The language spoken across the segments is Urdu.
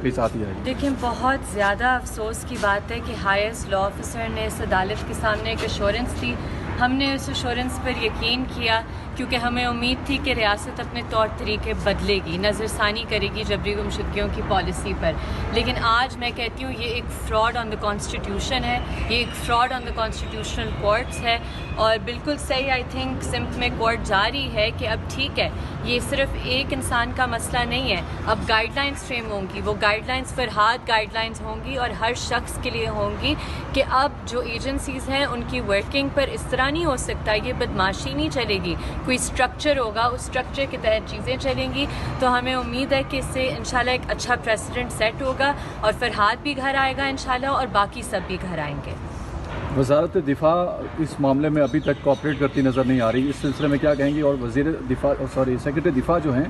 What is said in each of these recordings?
کے ساتھ ہی ہے. دیکھیں بہت زیادہ افسوس کی بات ہے کہ ہائیسٹ لا آفیسر نے اس عدالت کے سامنے ایک ایشورنس دی. ہم نے اس ایشورنس پر یقین کیا کیونکہ ہمیں امید تھی کہ ریاست اپنے طور طریقے بدلے گی, نظر ثانی کرے گی جبری گمشدگیوں کی پالیسی پر. لیکن آج میں کہتی ہوں یہ ایک فراڈ آن دا کانسٹیٹیوشن ہے, یہ ایک فراڈ آن دا کانسٹیٹیوشنل کورٹس ہے. اور بالکل صحیح آئی تھنک سمت میں کورٹ جا رہی ہے کہ اب ٹھیک ہے, یہ صرف ایک انسان کا مسئلہ نہیں ہے, اب گائیڈ لائنس فریم ہوں گی. وہ guide lines Farhad guide lines ہوں گی اور ہر شخص کے لیے ہوں گی کہ اب جو ایجنسیز ہیں ان کی ورکنگ پر اس طرح نہیں ہو سکتا, یہ بدماشی نہیں چلے گی, کوئی اسٹرکچر ہوگا, اس اسٹرکچر کے تحت چیزیں چلیں گی. تو ہمیں امید ہے کہ اس سے انشاءاللہ ایک اچھا پریسیڈنٹ سیٹ ہوگا اور فرحاد بھی گھر آئے گا انشاءاللہ, اور باقی سب بھی گھر آئیں گے. وزارت دفاع اس معاملے میں ابھی تک کوآپریٹ کرتی نظر نہیں آ رہی, اس سلسلے میں کیا کہیں گی؟ اور وزیر دفاع سیکرٹری دفاع جو ہیں,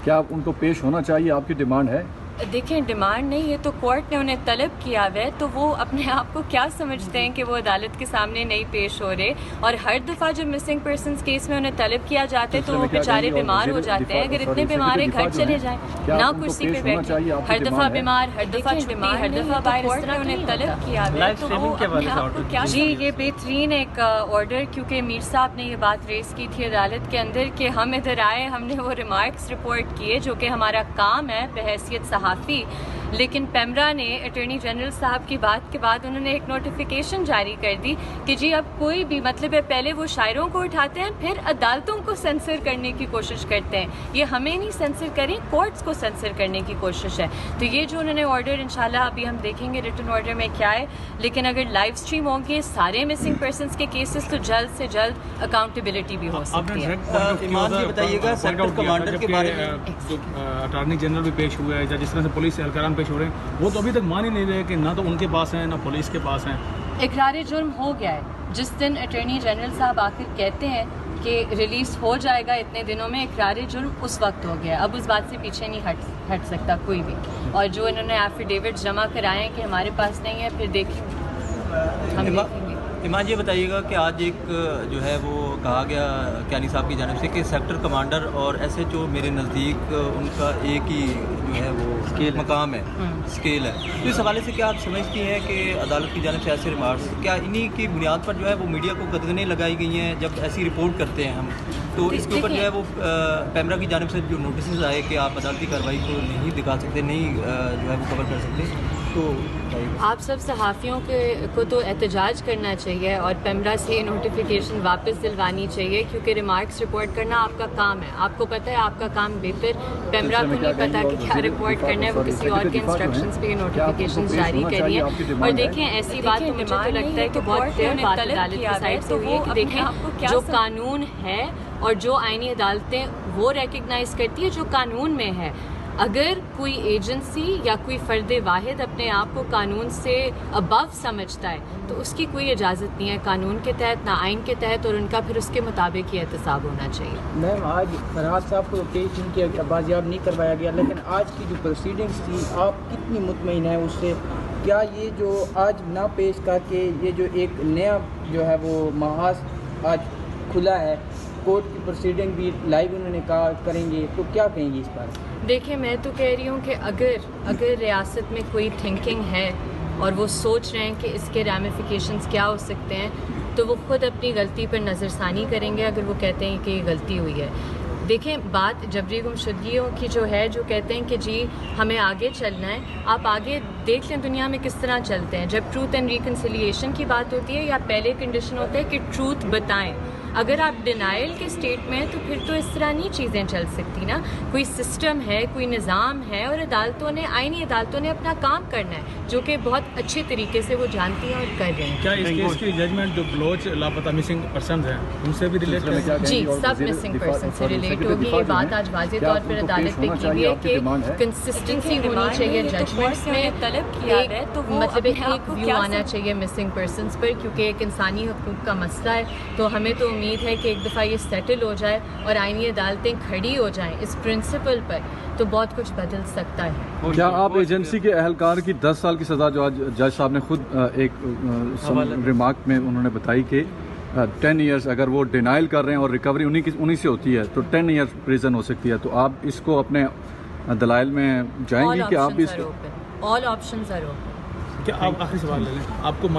کیا ان کو پیش ہونا چاہیے؟ آپ کی ڈیمانڈ ہے؟ دیکھیں ڈیمانڈ نہیں, یہ تو کورٹ نے انہیں طلب کیا ہوا ہے, تو وہ اپنے آپ کو کیا سمجھتے ہیں کہ وہ عدالت کے سامنے نہیں پیش ہو رہے. اور ہر دفعہ جب مسنگ پرسنس کیس میں انہیں طلب کیا جاتا ہے تو وہ بیچارے بیمار ہو جاتے ہیں. اگر اتنے بیمار ہیں گھر چلے جائیں, نہ کرسی پہ بیٹھیں, ہر دفعہ بیمار, ہر دفعہ چھٹی, ہر دفعہ باہر, اس طرح انہیں طلب کیا ہوا ہے. تو وہ اپنے آپ کو کیا, جی یہ بہترین ایک آرڈر, کیونکہ میر صاحب نے یہ بات ریز کی تھی عدالت کے اندر کہ ہم ادھر آئے, ہم نے وہ ریمارکس رپورٹ کیے جو کہ ہمارا کام ہے بحیثیت صحافی. لیکن پیمرا نے اٹارنی جنرل صاحب کی بات کے بعد انہوں نے ایک نوٹیفیکیشن جاری کر دی کہ جی اب کوئی بھی مطلب ہے, پہلے وہ شاعروں کو اٹھاتے ہیں پھر عدالتوں کو سینسر کرنے کی کوشش کرتے ہیں. یہ ہمیں نہیں سینسر کریں, کورٹس کو سینسر کرنے کی کوشش ہے. تو یہ جو انہوں نے آرڈر انشاءاللہ ابھی ہم دیکھیں گے ریٹن آرڈر میں کیا ہے, لیکن اگر لائیو اسٹریم ہوں گے سارے مسنگ پرسنس کے کیسز تو جلد سے جلد اکاؤنٹیبلٹی بھی ہو سکتی ہے. ایمان جی بتائیے گا سیکٹر کمانڈر کے بارے میں, اٹارنی جنرل بھی پیش ہوا ہے, جس طرح سے پولیس اہلکاران پیش ہو رہے ہیں, وہ تو ابھی تک مان ہی نہیں رہے کہ نہ تو ان کے پاس ہیں نہ پولیس کے پاس ہیں. اقرار جرم ہو گیا ہے, جس دن اٹارنی جنرل صاحب آخر کہتے ہیں کہ ریلیز ہو جائے گا اتنے دنوں میں, اقرار جرم اس وقت ہو گیا ہے. اب اس بات سے پیچھے نہیں ہٹ سکتا کوئی بھی. اور جو انہوں نے ایفیڈیوٹ جمع کرائے ہیں کہ ہمارے پاس نہیں ہے, پھر دیکھیں ہم دیکھیں گے. ایمان یہ بتائیے گا کہ آج ایک جو ہے وہ کہا گیا کیانی صاحب کی جانب سے کہ سیکٹر کمانڈر اور ایس ایچ او میرے نزدیک ان کا ایک ہی جو ہے وہ مقام ہے, اسکیل ہے. تو اس حوالے سے کیا آپ سمجھتی ہیں کہ عدالت کی جانب سے ایسے ریمارکس کیا انہی کی بنیاد پر جو ہے وہ میڈیا کو قدغنیں لگائی گئی ہیں جب ایسی رپورٹ کرتے ہیں ہم, تو اس کے اوپر جو ہے وہ پیمرا کی جانب سے جو نوٹسز آئے کہ آپ عدالتی کارروائی کو نہیں دکھا سکتے, نہیں جو ہے وہ کور کر سکتے, تو آپ سب صحافیوں کو تو احتجاج کرنا چاہیے اور پیمرا سے نوٹیفیکیشن واپس دلوانی چاہیے, کیونکہ ریمارکس رپورٹ کرنا آپ کا کام ہے. آپ کو پتہ ہے آپ کا کام بہتر, پیمرا کو نہیں پتہ کہ کیا رپورٹ کرنا ہے, وہ کسی اور کے انسٹرکشنز پہ نوٹیفیکیشن جاری کریے. اور دیکھیں ایسی بات تو مجھے تو لگتا ہے کہ بہت فیئر بات عدالت کی سائڈ سے ہوئی ہے کہ دیکھیں جو قانون ہے اور جو آئینی عدالتیں وہ ریکگنائز کرتی ہے جو قانون میں ہے. اگر کوئی ایجنسی یا کوئی فرد واحد اپنے آپ کو قانون سے ابو سمجھتا ہے تو اس کی کوئی اجازت نہیں ہے قانون کے تحت, نہ آئین کے تحت, اور ان کا پھر اس کے مطابق ہی احتساب ہونا چاہیے. میم آج فرحاد صاحب کو پیش ان کی بازیاب نہیں کروایا گیا, لیکن آج کی جو پروسیڈنگس تھی آپ کتنی مطمئن ہیں اس سے؟ کیا یہ جو آج نہ پیش کر کے یہ جو ایک نیا جو ہے وہ محاذ آج کھلا ہے, کورٹ کی پروسیڈنگ بھی لائیو انہوں نے کہا کریں گے, تو کیا کہیں گے اس پر؟ دیکھیں میں تو کہہ رہی ہوں کہ اگر ریاست میں کوئی تھنکنگ ہے اور وہ سوچ رہے ہیں کہ اس کے ریمیفیکیشنز کیا ہو سکتے ہیں, تو وہ خود اپنی غلطی پر نظر ثانی کریں گے اگر وہ کہتے ہیں کہ یہ غلطی ہوئی ہے. دیکھیں بات جبری گمشدگیوں کی جو ہے, جو کہتے ہیں کہ جی ہمیں آگے چلنا ہے, آپ آگے دیکھ لیں دنیا میں کس طرح چلتے ہیں. جب ٹروتھ اینڈ ریکنسیلیشن کی بات ہوتی ہے یا پہلے کنڈیشن ہوتا ہے کہ ٹروتھ بتائیں, اگر آپ ڈینائل کے اسٹیٹ میں ہیں تو پھر تو اس طرح نہیں چیزیں چل سکتی نا. کوئی سسٹم ہے, کوئی نظام ہے, اور عدالتوں نے, آئینی عدالتوں نے اپنا کام کرنا ہے, جو کہ بہت اچھے طریقے سے وہ جانتی ہیں اور کر رہے ہیں. کیا اس کیس کی ججمنٹ جو بلوچ لاپتہ مسنگ پرسنز ہیں ان سے بھی ریلیٹ ہے؟ جی سب مسنگ پرسن سے ریلیٹ ہوگی. یہ بات آج واضح طور پر عدالت پہ کی ہوئی ہے کہ کنسسٹنسی ہونی چاہیے ججمنٹس میں, طلب کیا ہے تو مطلب ایک ویو آنا چاہیے مسنگ پرسنس پر, کیونکہ ایک انسانی حقوق کا مسئلہ ہے. تو ہمیں تو امید ہے کہ ایک دفعہ یہ سیٹل ہو جائے اور آئینی عدالتیں کھڑی ہو جائیں اس پرنسپل پر, تو بہت کچھ بدل سکتا ہے. کیا آپ ایجنسی کے اہلکار کی 10 سال کی سزا جو آج جج صاحب نے خود ایک ریمارک میں انہوں نے بتائی کہ 10 ایئرس اگر وہ ڈینائل کر رہے ہیں اور ریکوری انہی سے ہوتی ہے تو 10 ایئرس پریزن ہو سکتی ہے, تو آپ اس کو اپنے دلائل میں جائیں گی کہ آپ بھی آل آپشنز آر اوپن. کیا آپ آخری سوال لے لیں آپ کو